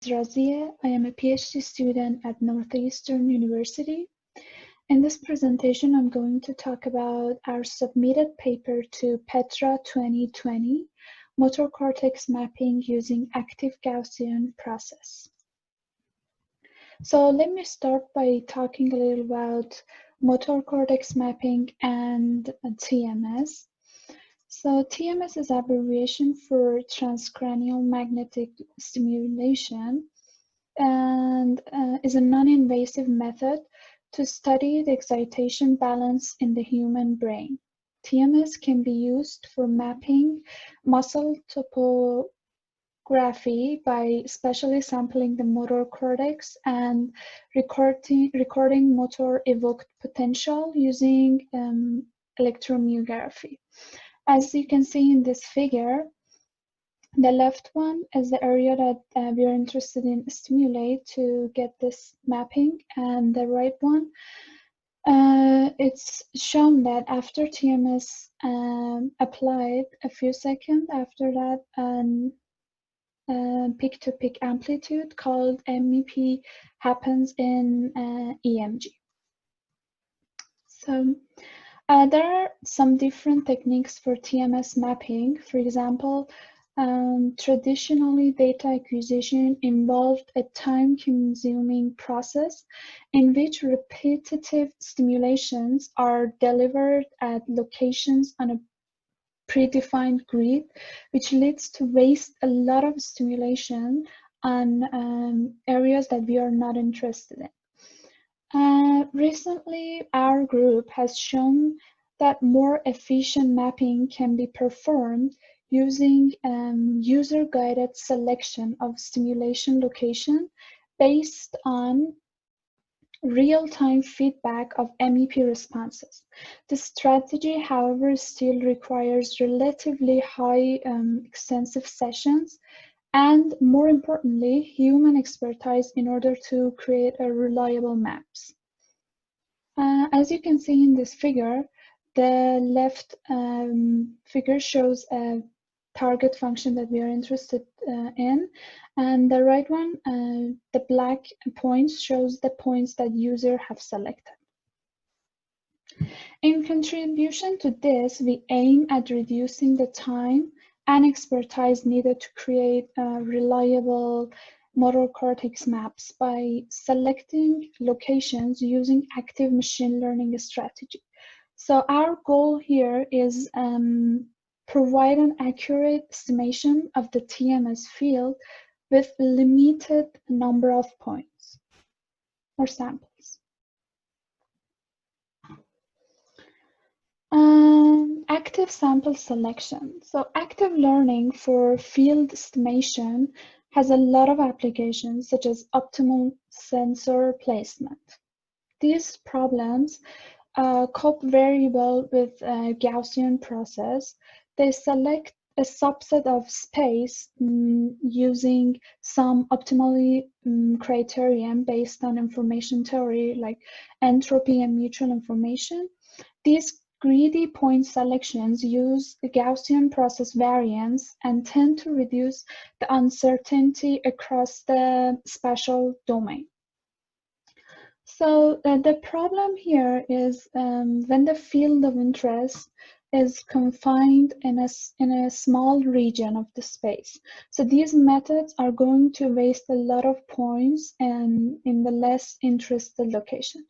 Razieh. I am a PhD student at Northeastern University. In this presentation, I'm going to talk about our submitted paper to PETRA 2020, Motor Cortex Mapping Using Active Gaussian Process. So let me start by talking a little about motor cortex mapping and TMS. So TMS is abbreviation for transcranial magnetic stimulation and is a non-invasive method to study the excitation balance in the human brain. TMS can be used for mapping muscle topography by spatially sampling the motor cortex and recording motor evoked potential using electromyography. As you can see in this figure, the left one is the area that we are interested in stimulate to get this mapping, and the right one, it's shown that after TMS applied, a few seconds after that, peak-to-peak amplitude called MEP happens in EMG. So there are some different techniques for TMS mapping. For example, traditionally, data acquisition involved a time-consuming process in which repetitive stimulations are delivered at locations on a predefined grid, which leads to waste a lot of stimulation on areas that we are not interested in. Recently, our group has shown that more efficient mapping can be performed using user-guided selection of stimulation location based on real-time feedback of MEP responses. The strategy, however, still requires relatively high extensive sessions and, more importantly, human expertise in order to create a reliable maps. As you can see in this figure, the left figure shows a target function that we are interested in, and the right one, the black points, shows the points that user have selected. In contribution to this, we aim at reducing the time and expertise needed to create reliable motor cortex maps by selecting locations using active machine learning strategy. So our goal here is provide an accurate estimation of the TMS field with limited number of points or samples. Active sample selection. So active learning for field estimation has a lot of applications, such as optimal sensor placement. These problems cope very well with Gaussian process. They select a subset of space using some optimally criterion based on information theory like entropy and mutual information. These greedy point selections use the Gaussian process variance and tend to reduce the uncertainty across the spatial domain. So the problem here is when the field of interest is confined in a small region of the space. So these methods are going to waste a lot of points in the less interested location.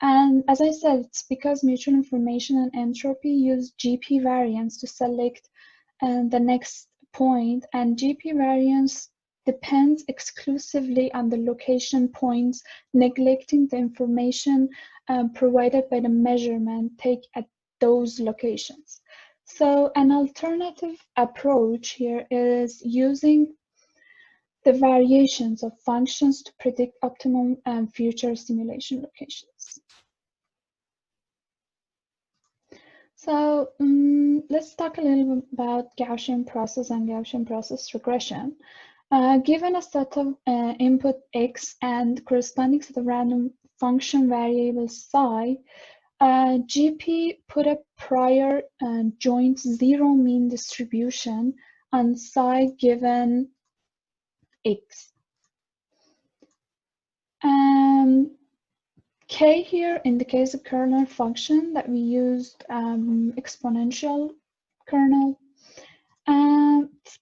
And as I said, it's because mutual information and entropy use GP variance to select the next point, and GP variance depends exclusively on the location points, neglecting the information provided by the measurement take at those locations. So an alternative approach here is using the variations of functions to predict optimum future stimulation locations. So let's talk a little bit about Gaussian process and Gaussian process regression. Given a set of input x and corresponding to the random function variable psi, GP put a prior joint zero mean distribution on psi given x. K here indicates a kernel function that we used exponential kernel.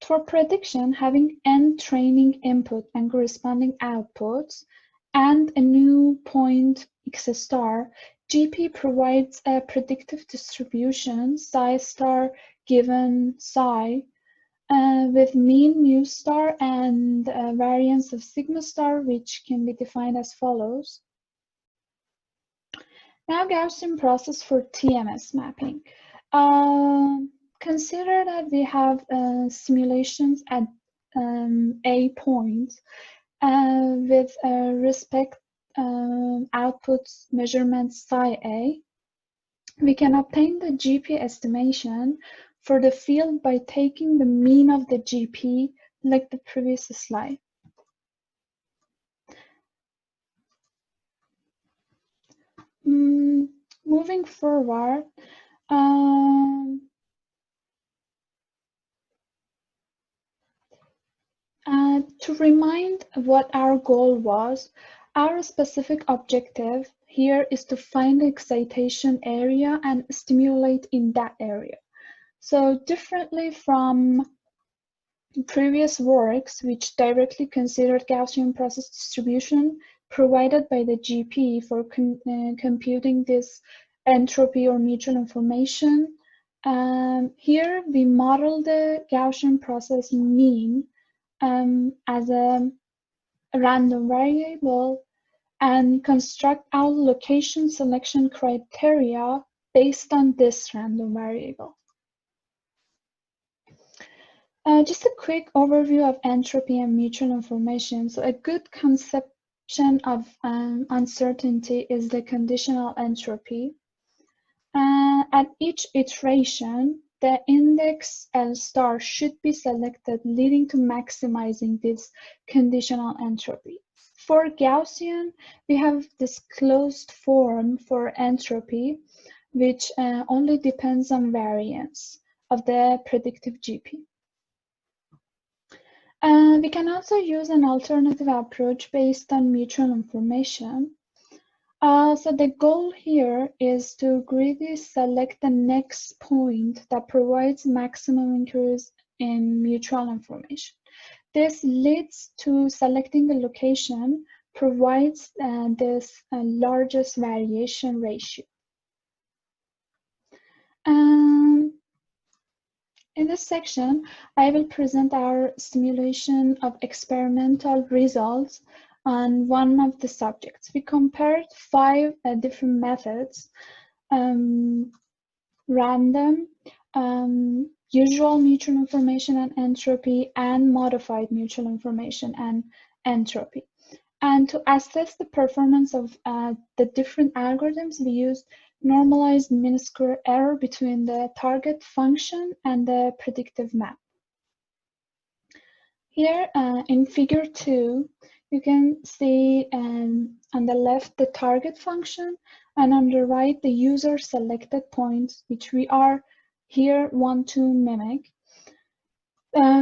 For prediction, having n training input and corresponding outputs, and a new point x star, GP provides a predictive distribution psi star given psi with mean mu star and variance of sigma star, which can be defined as follows. Now Gaussian process for TMS mapping. Consider that we have simulations at A point with respect outputs measurements psi A. We can obtain the GP estimation for the field by taking the mean of the GP like the previous slide. Moving forward, to remind what our goal was, our specific objective here is to find the excitation area and stimulate in that area. So differently from previous works, which directly considered Gaussian process distribution provided by the GP for computing this entropy or mutual information, here we model the Gaussian process mean as a random variable and construct our location selection criteria based on this random variable. Just a quick overview of entropy and mutual information. So a good conception of uncertainty is the conditional entropy. At each iteration, the index L star should be selected, leading to maximizing this conditional entropy. For Gaussian, we have this closed form for entropy, which only depends on variance of the predictive GP. We can also use an alternative approach based on mutual information. So the goal here is to greedily select the next point that provides maximum increase in mutual information. This leads to selecting the location provides this largest variation ratio. In this section, I will present our simulation of experimental results on one of the subjects. We compared 5 different methods: random, usual mutual information and entropy, and modified mutual information and entropy. And to assess the performance of the different algorithms, we used normalized mean square error between the target function and the predictive map. Here in figure 2, you can see on the left the target function, and on the right the user selected points, which we are here want to mimic.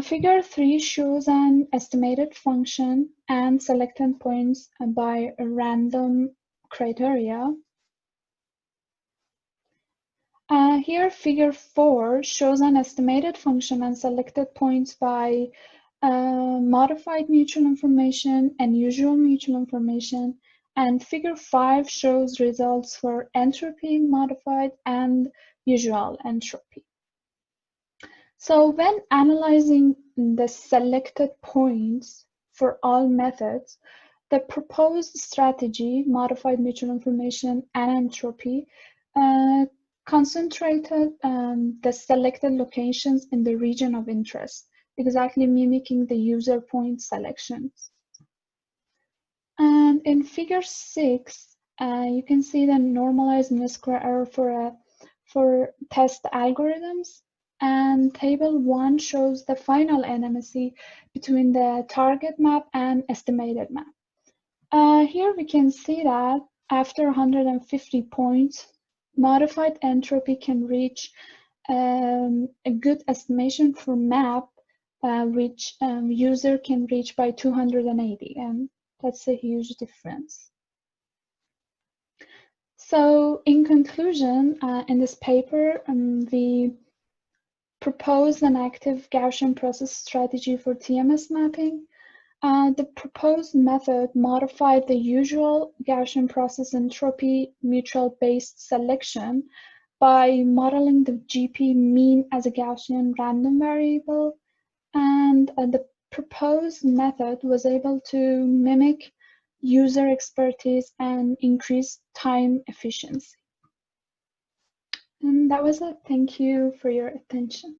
Figure 3 shows an estimated function and selected points by a random criteria. Here, figure 4 shows an estimated function and selected points by modified mutual information and usual mutual information. And figure 5 shows results for entropy, modified, and usual entropy. So when analyzing the selected points for all methods, the proposed strategy, modified mutual information and entropy, concentrated the selected locations in the region of interest, exactly mimicking the user point selections. And in figure 6, you can see the normalized mean square error for test algorithms. And table 1 shows the final NMSE between the target map and estimated map. Here we can see that after 150 points, modified entropy can reach a good estimation for map, which user can reach by 280. And That's a huge difference. So in conclusion, in this paper, we proposed an active Gaussian process strategy for TMS mapping. The proposed method modified the usual Gaussian process entropy mutual-based selection by modeling the GP mean as a Gaussian random variable, and the proposed method was able to mimic user expertise and increase time efficiency. And that was it. Thank you for your attention.